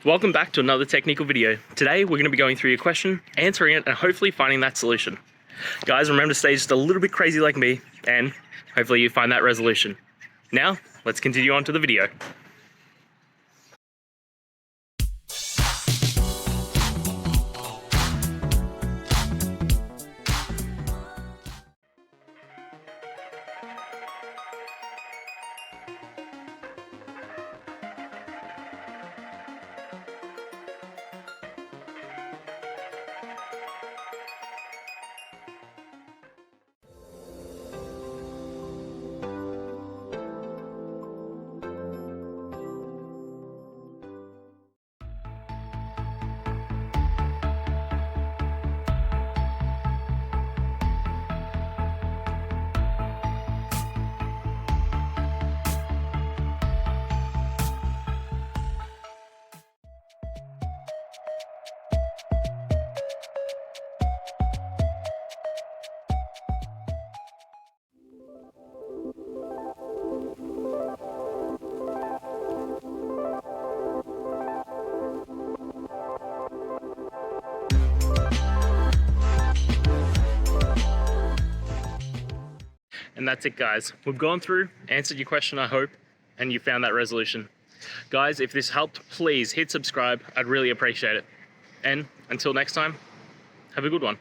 Welcome back to another technical video. Today we're going to be going through your question, answering it, and hopefully finding that solution. Guys, remember to stay just a little bit crazy like me, and hopefully you find that resolution. Now, let's continue on to the video. And that's it, guys. We've gone through, answered your question, I hope, and you found that resolution. Guys, if this helped, please hit subscribe. I'd really appreciate it. And until next time, have a good one.